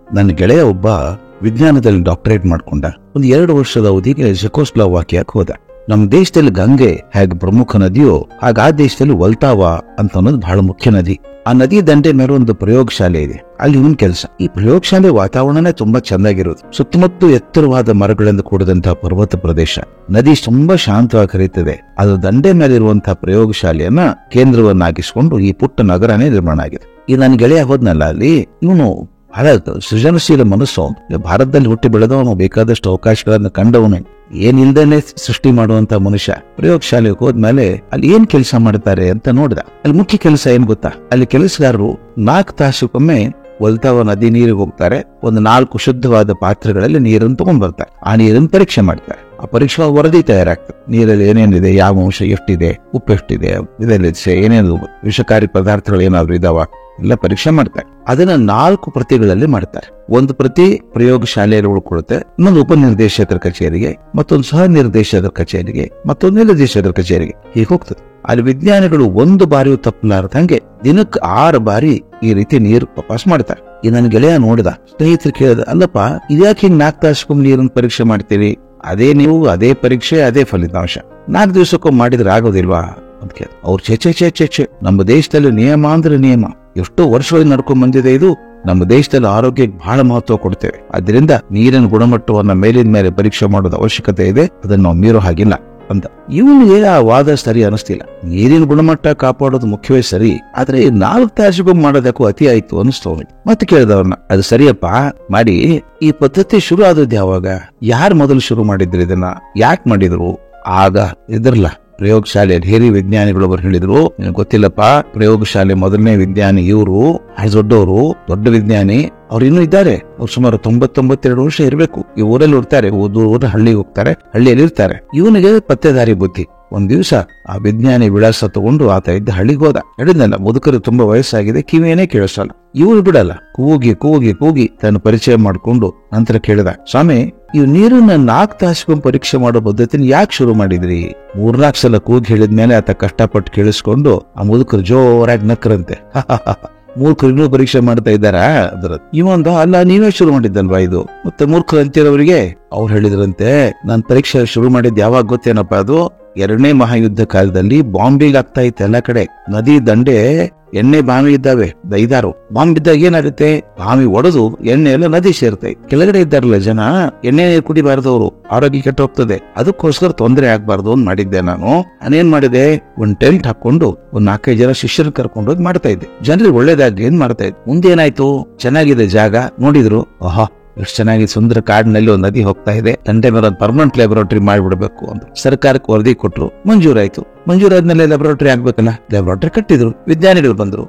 ನನ್ನ ಗೆಳೆಯ ಒಬ್ಬ ವಿಜ್ಞಾನದಲ್ಲಿ ಡಾಕ್ಟರೇಟ್ ಮಾಡ್ಕೊಂಡ. ಒಂದು 2 ವರ್ಷದ ಅವಧಿಗೆ ಚೆಕೋಸ್ಲೋವಾಕಿಯಾಕ್ ಹೋದ. ನಮ್ಮ ದೇಶದಲ್ಲಿ ಗಂಗೆ ಹೇಗೆ ಪ್ರಮುಖ ನದಿಯೋ ಹಾಗೆ ಆ ದೇಶದಲ್ಲಿ ವಲ್ತಾವಾ ಅಂತ ಅನ್ನೋದು ಬಹಳ ಮುಖ್ಯ ನದಿ. ಆ ನದಿ ದಂಡೆ ಮೇಲೆ ಒಂದು ಪ್ರಯೋಗಶಾಲೆ ಇದೆ. ಅಲ್ಲಿ ಇವನ್ ಕೆಲಸ. ಈ ಪ್ರಯೋಗಶಾಲೆ ವಾತಾವರಣನೇ ತುಂಬಾ ಚೆನ್ನಾಗಿರೋದು. ಸುತ್ತಮುತ್ತ ಎತ್ತರವಾದ ಮರಗಳಿಂದ ಕೂಡಿದಂತಹ ಪರ್ವತ ಪ್ರದೇಶ. ನದಿ ತುಂಬಾ ಶಾಂತವಾಗಿ ಹರಿಯುತ್ತದೆ. ಅದರ ದಂಡೆ ಮೇಲೆ ಇರುವಂತಹ ಪ್ರಯೋಗಶಾಲೆಯನ್ನ ಕೇಂದ್ರವನ್ನಾಗಿಸಿಕೊಂಡು ಈ ಪುಟ್ಟ ನಗರನೇ ನಿರ್ಮಾಣ ಆಗಿದೆ. ಈ ನನ್ನ ಗೆಳೆಯ ಹೋದ್ನಲ್ಲ, ಅಲ್ಲಿ ಇವನು ಬಹಳ ಸೃಜನಶೀಲ ಮನಸ್ಸು. ಭಾರತದಲ್ಲಿ ಹುಟ್ಟಿ ಬೆಳೆದವನು, ಬೇಕಾದಷ್ಟು ಅವಕಾಶಗಳನ್ನು ಕಂಡವನು, ಏನಿಲ್ದೇನೆ ಸೃಷ್ಟಿ ಮಾಡುವಂತ ಮನುಷ್ಯ. ಪ್ರಯೋಗಶಾಲೆಗೆ ಹೋದ್ಮೇಲೆ ಅಲ್ಲಿ ಏನ್ ಕೆಲಸ ಮಾಡ್ತಾರೆ ಅಂತ ನೋಡಿದ. ಅಲ್ಲಿ ಮುಖ್ಯ ಕೆಲಸ ಏನ್ ಗೊತ್ತಾ? ಅಲ್ಲಿ ಕೆಲಸಗಾರರು 4 ತಾಸುಗೊಮ್ಮೆ ವಲ್ತಾವಾ ನದಿ ನೀರಿಗೆ ಹೋಗ್ತಾರೆ. ಒಂದು 4 ಶುದ್ಧವಾದ ಪಾತ್ರೆಗಳಲ್ಲಿ ನೀರನ್ನು ತಗೊಂಡ್ ಬರ್ತಾರೆ. ಆ ನೀರನ್ನು ಪರೀಕ್ಷೆ ಮಾಡ್ತಾರೆ. ಆ ಪರೀಕ್ಷಾ ವರದಿ ತಯಾರಾಗ್ತದೆ. ನೀರಲ್ಲಿ ಏನೇನಿದೆ, ಯಾವ ಅಂಶ ಎಷ್ಟಿದೆ, ಉಪ್ಪು ಎಷ್ಟಿದೆ, ಇದರಲ್ಲಿ ಏನೇನು ವಿಷಕಾರಿ ಪದಾರ್ಥಗಳು ಏನಾದ್ರು ಇದಾವ ಎಲ್ಲ ಪರೀಕ್ಷೆ ಮಾಡ್ತಾರೆ. ಅದನ್ನ 4 ಪ್ರತಿಗಳಲ್ಲಿ ಮಾಡ್ತಾರೆ. ಒಂದು ಪ್ರತಿ ಪ್ರಯೋಗಶಾಲೆಯಲ್ಲಿ ಉಳ್ಕೊಳ್ಳುತ್ತೆ, ಇನ್ನೊಂದು ಉಪನಿರ್ದೇಶಕರ ಕಚೇರಿಗೆ, ಮತ್ತೊಂದು ಸಹ ನಿರ್ದೇಶಕರ ಕಚೇರಿಗೆ, ಮತ್ತೊಂದು ನಿರ್ದೇಶಕರ ಕಚೇರಿಗೆ, ಹೀಗೆ ಹೋಗ್ತದೆ. ಅಲ್ಲಿ ವಿಜ್ಞಾನಿಗಳು ಒಂದು ಬಾರಿಯೂ ತಪ್ಪಲಾರ್ದಂಗೆ ದಿನಕ್ಕೆ 6 ಬಾರಿ ಈ ರೀತಿ ನೀರು ಪಾಸ್ ಮಾಡ್ತಾರೆ. ಈ ನನ್ನ ಗೆಳೆಯ ನೋಡಿದ, ಸ್ನೇಹಿತರು ಕೇಳಿದ, ಅಲ್ಲಪ್ಪ ಇದ್ಯಾಕೆ ಹಿಂಗ್ 4 ತಾಸುಗೊಮ್ಮೆ ನೀರನ್ನು ಪರೀಕ್ಷೆ ಮಾಡ್ತೀರಿ? ಅದೇ ನೀವು ಅದೇ ಪರೀಕ್ಷೆ ಅದೇ ಫಲಿತಾಂಶ 4 ದಿವಸಕ್ಕೊಮ್ಮೆ ಮಾಡಿದ್ರೆ ಆಗೋದಿಲ್ವಾ ಅಂತ ಕೇಳ. ಅವ್ರು ಚೆ ನಮ್ಮ ದೇಶದಲ್ಲಿ ನಿಯಮ ಅಂದ್ರೆ ನಿಯಮ. ಎಷ್ಟೋ ವರ್ಷಗಳಲ್ಲಿ ನಡ್ಕೊಂಡ್ ಬಂದಿದೆ ಇದು. ನಮ್ಮ ದೇಶದಲ್ಲಿ ಆರೋಗ್ಯಕ್ಕೆ ಬಹಳ ಮಹತ್ವ ಕೊಡ್ತೇವೆ. ಅದರಿಂದ ನೀರಿನ ಗುಣಮಟ್ಟವನ್ನ ಮೇಲಿನ ಮೇಲೆ ಪರೀಕ್ಷೆ ಮಾಡೋದು ಅವಶ್ಯಕತೆ ಇದೆ. ಅದನ್ನ ನಾವು ಮೀರೋ ಹಾಗಿಲ್ಲ ಅಂತ. ಇವನಿಗೆ ಆ ವಾದ ಸರಿ ಅನಿಸ್ತಿಲ್ಲ. ನೀರಿನ ಗುಣಮಟ್ಟ ಕಾಪಾಡೋದು ಮುಖ್ಯವೇ ಸರಿ, ಆದ್ರೆ 4 ತಾಸುಗೊಮ್ಮೆ ಮಾಡೋದಕ್ಕೂ ಅತಿ ಆಯ್ತು ಅನಿಸ್ತು ಅವನಿಗೆ. ಮತ್ತೆ ಕೇಳಿದವ್ರನ್ನ, ಅದು ಸರಿಯಪ್ಪ ಮಾಡಿ, ಈ ಪದ್ಧತಿ ಶುರು ಆದದ್ದು ಯಾವಾಗ? ಯಾರು ಮೊದಲು ಶುರು ಮಾಡಿದ್ರು ಇದನ್ನ? ಯಾಕೆ ಮಾಡಿದ್ರು? ಆಗ ಇದ್ರಲ್ಲ ಪ್ರಯೋಗಶಾಲೆ ಹಿರಿಯ ವಿಜ್ಞಾನಿಗಳು ಅವರು ಹೇಳಿದ್ರು, ಗೊತ್ತಿಲ್ಲಪ್ಪ, ಪ್ರಯೋಗಶಾಲೆ ಮೊದಲನೇ ವಿಜ್ಞಾನಿ ಇವರು, ದೊಡ್ಡವರು, ದೊಡ್ಡ ವಿಜ್ಞಾನಿ. ಅವ್ರು ಇನ್ನೂ ಇದ್ದಾರೆ. ಅವ್ರು ಸುಮಾರು 99-92 ವರ್ಷ ಇರಬೇಕು. ಈ ಊರಲ್ಲಿ ಇರ್ತಾರೆ, ಊರ ಹಳ್ಳಿಗೆ ಹೋಗ್ತಾರೆ, ಹಳ್ಳಿಯಲ್ಲಿ ಇರ್ತಾರೆ. ಇವನಿಗೆ ಪತ್ತೆದಾರಿ ಬುದ್ಧಿ. ಒಂದ್ ದಿವಸ ಆ ವಿಜ್ಞಾನಿ ವಿಳಾಸ ತಗೊಂಡು ಆತ ಇದ್ದ ಹಳ್ಳಿಗೆ ಹೋದ. ಹೇಳಿದ್ನಲ್ಲ, ಮುದುಕರು ತುಂಬಾ ವಯಸ್ಸಾಗಿದೆ, ಕಿವಿಯೇನೇ ಕೇಳಿಸಲ್ಲ. ಇವ್ರು ಬಿಡಲ್ಲ, ಕೂಗಿ ಕೂಗಿ ಕೂಗಿ ತನ್ನ ಪರಿಚಯ ಮಾಡ್ಕೊಂಡು ನಂತರ ಕೇಳಿದ, ಸ್ವಾಮಿ, ಈ ನೀರನ್ನ 4 ತಾಸುಗೊಮ್ಮೆ ಪರೀಕ್ಷೆ ಮಾಡೋ ಪದ್ಧತಿನ ಯಾಕೆ ಶುರು ಮಾಡಿದ್ರಿ? 3-4 ಸಲ ಕೂಗಿ ಹೇಳಿದ್ಮೇಲೆ ಆತ ಕಷ್ಟಪಟ್ಟು ಕೇಳಿಸ್ಕೊಂಡು ಆ ಮುದುಕರು ಜೋರಾಗಿ ನಕ್ಕರಂತೆ. ಮೂರ್ಖರು ಇನ್ನೂ ಪರೀಕ್ಷೆ ಮಾಡ್ತಾ ಇದ್ದಾರ? ಅದ್ರ ಇವಂದ, ಅಲ್ಲ ನೀವೇ ಶುರು ಮಾಡಿದ್ದಲ್ವಾ ಇದು? ಮತ್ತೆ ಮೂರ್ಖರು ಅಂತಿರೋರಿಗೆ ಅವ್ರು ಹೇಳಿದ್ರಂತೆ, ನಾನ್ ಪರೀಕ್ಷೆ ಶುರು ಮಾಡಿದ್ ಯಾವಾಗ ಗೊತ್ತೇನಪ್ಪ? ಅದು 2ನೇ ಮಹಾಯುದ್ಧ ಕಾಲದಲ್ಲಿ ಬಾಂಬಿಂಗ್ ಆಗ್ತಾ ಇತ್ತು ಎಲ್ಲ ಕಡೆ. ನದಿ ದಂಡೆ ಎಣ್ಣೆ ಬಾವಿ ಇದ್ದಾವೆ, 5-6 ಬಾಂಬ್ ಬಿದ್ದಾಗ ಏನಾಗುತ್ತೆ? ಬಾವಿ ಒಡೆದು ಎಣ್ಣೆ ಎಲ್ಲ ನದಿ ಸೇರ್ತೈ. ಕೆಳಗಡೆ ಇದ್ದಾರಲ್ಲ ಜನ, ಎಣ್ಣೆ ನೀರು ಕುಡಿಬಾರ್ದವ್ರು, ಆರೋಗ್ಯ ಕೆಟ್ಟ ಹೋಗ್ತದೆ. ಅದಕ್ಕೋಸ್ಕರ ತೊಂದರೆ ಆಗ್ಬಾರ್ದು ಅಂತ ಮಾಡಿದ್ದೆ ನಾನು. ನಾನೇನ್ ಮಾಡಿದೆ, ಒಂದ್ ಟೆಂಟ್ ಹಾಕೊಂಡು ಒಂದ್ 4-5 ಜನ ಶಿಷ್ಯರನ್ನ ಕರ್ಕೊಂಡು ಹೋಗಿ ಮಾಡ್ತಾ ಇದ್ದೆ. ಜನರಿಗೆ ಒಳ್ಳೇದಾಗ್ಲಿ ಏನ್ ಮಾಡ್ತಾ ಇದ್ದೆ. ಮುಂದೇನಾಯ್ತು? ಚೆನ್ನಾಗಿದೆ ಜಾಗ, ನೋಡಿದ್ರು, ಆಹಾ ಎಷ್ಟು ಚೆನ್ನಾಗಿ ಸುಂದರ ಕಾಡಿನಲ್ಲಿ ಒಂದು ನದಿ ಹೋಗ್ತಾ ಇದೆ, ದಂಡೆ ಮೇಲೆ ಒಂದು ಪರ್ಮನೆಂಟ್ ಲ್ಯಾಬೊರೇಟರಿ ಮಾಡಿಬಿಡ್ಬೇಕು ಅಂತ ಸರ್ಕಾರಕ್ಕೆ ವರದಿ ಕೊಟ್ರು. ಮಂಜೂರಾಯ್ತು. ಮಂಜೂರಾದ್ಮೇಲೆ ಲ್ಯಾಬೊರೇಟರಿ ಆಗ್ಬೇಕಲ್ಲ, ಲ್ಯಾಬೊರೇಟರಿ ಕಟ್ಟಿದ್ರು. ವಿಜ್ಞಾನಿಗಳು ಬಂದ್ರು.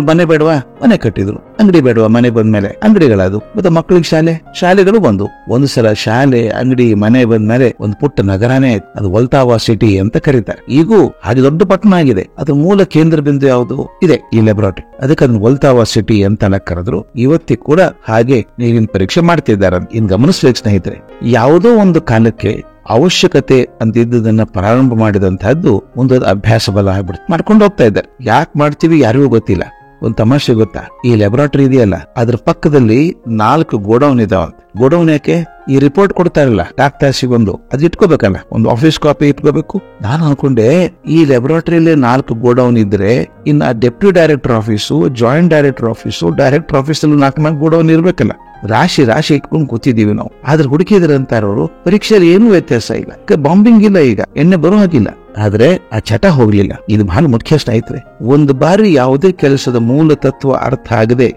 ಮನೆ ಬೇಡವಾ? ಮನೆ ಕಟ್ಟಿದ್ರು. ಅಂಗಡಿ ಬೇಡವಾ? ಮನೆ ಬಂದ್ಮೇಲೆ ಅಂಗಡಿಗಳದು. ಮತ್ತೆ ಮಕ್ಕಳಿಗೆ ಶಾಲೆಗಳು ಬಂದು. ಒಂದು ಸಲ ಶಾಲೆ, ಅಂಗಡಿ, ಮನೆ ಬಂದ್ಮೇಲೆ ಒಂದು ಪುಟ್ಟ ನಗರನೇ ಅದು ವಲ್ತಾವಾ ಸಿಟಿ ಅಂತ ಕರೀತಾರೆ. ಈಗೂ ಹಾಗೆ ದೊಡ್ಡ ಪಟ್ಟಣ ಆಗಿದೆ. ಅದ್ರ ಮೂಲ ಕೇಂದ್ರ ಬಿಂದು ಯಾವುದು? ಇದೆ ಈ ಲ್ಯಾಬೊರೇಟರಿ. ಅದಕ್ಕೆ ಅದನ್ನ ವಲ್ತಾವಾ ಸಿಟಿ ಅಂತ ಕರೆದ್ರು. ಇವತ್ತಿಗೆ ಕೂಡ ಹಾಗೆ ನೀರಿನ ಪರೀಕ್ಷೆ ಮಾಡ್ತಿದ್ದಾರೆ. ಇನ್ ಗಮನಿಸ್ಬೇಕು ಸ್ನೇಹಿತರೆ, ಯಾವುದೋ ಒಂದು ಕಾಲಕ್ಕೆ ಅವಶ್ಯಕತೆ ಅಂತ ಇದ್ದುದನ್ನ ಪ್ರಾರಂಭ ಮಾಡಿದಂತಹದ್ದು ಒಂದು ಅಭ್ಯಾಸ ಬಲ ಆಗ್ಬಿಡುತ್ತೆ. ಮಾಡ್ಕೊಂಡು ಹೋಗ್ತಾ ಇದ್ದಾರೆ. ಯಾಕೆ ಮಾಡ್ತೀವಿ ಯಾರಿಗೂ ಗೊತ್ತಿಲ್ಲ. ಒಂದ್ ತಮಾಷೆ ಗೊತ್ತಾ? ಈ ಲ್ಯಾಬೊರೇಟರಿ ಇದೆಯಲ್ಲ, ಅದ್ರ ಪಕ್ಕದಲ್ಲಿ 4 ಗೋಡೌನ್ ಇದಾವಂತ. ಗೋಡೌನ್ ಯಾಕೆ? ಈ ರಿಪೋರ್ಟ್ ಕೊಡ್ತಾರಲ್ಲ 4 ತಾಸಿಗೊಂದು, ಅದು ಇಟ್ಕೋಬೇಕಲ್ಲ, ಒಂದು ಆಫೀಸ್ ಕಾಪಿ ಇಟ್ಕೋಬೇಕು. ನಾನು ಅನ್ಕೊಂಡೆ, ಈ ಲ್ಯಾಬೊರೇಟರಿಯಲ್ಲಿ 4 ಗೋಡೌನ್ ಇದ್ರೆ ಇನ್ನು deputy director office, joint director office, director office ಅಲ್ಲಿ 4 ಗೋಡೌನ್ ಇರ್ಬೇಕಲ್ಲ. ರಾಶಿ ಇಟ್ಕೊಂಡು ಕೂತಿದೀವಿ ನಾವು. ಆದ್ರೆ ಹುಡುಕಿದ್ರೆ ಅಂತಾರವರು, ಪರೀಕ್ಷೆಯಲ್ಲಿ ಏನೂ ವ್ಯತ್ಯಾಸ ಇಲ್ಲ, ಬಾಂಬಿಂಗ್ ಇಲ್ಲ, ಈಗ ಎಣ್ಣೆ ಬರೋ ಹಾಗಿಲ್ಲ. ಆದ್ರೆ ಆ ಚಟ ಹೋಗ್ಲಿಲ್ಲ. ಇದು ಬಹಳ ಮುಖ್ಯ ಸ್ನೇಹಿತರೆ. ಒಂದು ಬಾರಿ ಯಾವುದೇ ಕೆಲಸದ ಮೂಲ ತತ್ವ ಅರ್ಥ ಆಗದೆ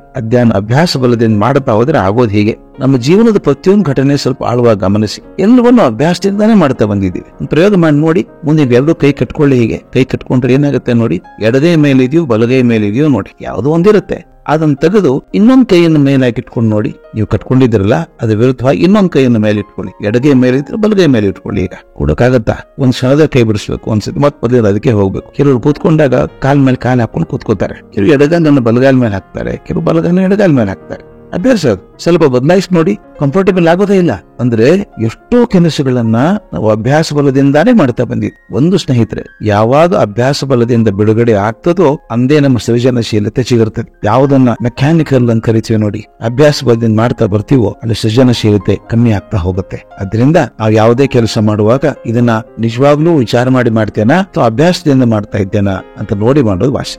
ಅಭ್ಯಾಸ ಬಲದಿಂದ ಮಾಡ್ತಾ ಹೋದ್ರೆ ಆಗೋದು ಹೀಗೆ. ನಮ್ಮ ಜೀವನದ ಪ್ರತಿಯೊಂದು ಘಟನೆ ಸ್ವಲ್ಪ ಆಳವಾಗಿ ಗಮನಿಸಿ. ಎಲ್ಲವನ್ನೂ ಅಭ್ಯಾಸದಿಂದಾನೇ ಮಾಡ್ತಾ ಬಂದಿದ್ದೀವಿ. ಪ್ರಯೋಗ ಮಾಡಿ ನೋಡಿ. ಮುಂದೆ ಎರಡು ಕೈ ಕಟ್ಕೊಳ್ಳಿ. ಹೀಗೆ ಕೈ ಕಟ್ಕೊಂಡ್ರೆ ಏನಾಗುತ್ತೆ ನೋಡಿ. ಎಡಗೈ ಮೇಲಿದೆಯೋ ಬಲಗೈ ಮೇಲಿದೆಯೋ ನೋಡಿ, ಯಾವುದೋ ಒಂದಿರುತ್ತೆ. ಅದನ್ನ ತೆಗೆದು ಇನ್ನೊಂದು ಕೈಯನ್ನು ಮೇಲಾಗಿ ಇಟ್ಕೊಂಡು ನೋಡಿ. ನೀವು ಕಟ್ಕೊಂಡಿದ್ರಲ್ಲ, ಅದ್ರ ವಿರುದ್ಧವಾಗಿ ಇನ್ನೊಂದು ಕೈಯನ್ನು ಮೇಲೆ ಇಟ್ಕೊಳ್ಳಿ. ಎಡಗೈ ಮೇಲೆ ಇದ್ರೆ ಬಲಗೈ ಮೇಲೆ ಇಟ್ಕೊಳ್ಳಿ. ಈಗ ಕೊಡಕ್ಕಾಗತ್ತಾ? ಒಂದ್ ಕ್ಷಣದ ಕೈ ಬಿಡಿಸ್ಬೇಕು ಅನ್ಸುತ್ತೆ, ಮತ್ತೆ ಮೊದಲು ಅದಕ್ಕೆ ಹೋಗ್ಬೇಕು. ಕೆಲವರು ಕೂತ್ಕೊಂಡಾಗ ಕಾಲ್ ಮೇಲೆ ಕಾಲು ಹಾಕೊಂಡು ಕೂತ್ಕೋತಾರೆ. ಕೆಲವು ಎಡಗಾಲನ್ನು ಬಲಗಾಲ ಮೇಲೆ ಹಾಕ್ತಾರೆ, ಕೆಲವು ಬಲಗಾಲ ಎಡಗಾಲ ಮೇಲೆ ಹಾಕ್ತಾರೆ. ಅಭ್ಯಾಸ ಸ್ವಲ್ಪ ಬದಲಾಯಿಸಿ ನೋಡಿ, ಕಂಫರ್ಟೇಬಲ್ ಆಗೋದೇ ಇಲ್ಲ. ಅಂದ್ರೆ ಎಷ್ಟೋ ಕೆಲಸಗಳನ್ನ ನಾವು ಅಭ್ಯಾಸ ಬಲದಿಂದಾನೇ ಮಾಡ್ತಾ ಬಂದಿದ್ವಿ. ಒಂದು ಸ್ನೇಹಿತರೆ, ಯಾವಾಗ ಅಭ್ಯಾಸ ಬಲದಿಂದ ಬಿಡುಗಡೆ ಆಗ್ತದೋ ಅಂದೇ ನಮ್ಮ ಸೃಜನಶೀಲತೆ ಸಿಗಿರ್ತದೆ. ಯಾವುದನ್ನ ಮೆಕ್ಯಾನಿಕಲ್ ಅಂತ ಕರಿತೀವಿ ನೋಡಿ, ಅಭ್ಯಾಸ ಬಲದಿಂದ ಮಾಡ್ತಾ ಬರ್ತೀವೋ ಅಲ್ಲಿ ಸೃಜನಶೀಲತೆ ಕಮ್ಮಿ ಆಗ್ತಾ ಹೋಗುತ್ತೆ. ಅದರಿಂದ ನಾವು ಯಾವುದೇ ಕೆಲಸ ಮಾಡುವಾಗ ಇದನ್ನ ನಿಜವಾಗ್ಲೂ ವಿಚಾರ ಮಾಡಿ ಮಾಡ್ತೇನಾ ಅಥವಾ ಅಭ್ಯಾಸದಿಂದ ಮಾಡ್ತಾ ಇದ್ದೇನಾ ಅಂತ ನೋಡಿ ಮಾಡೋದು ವಾಸಿ.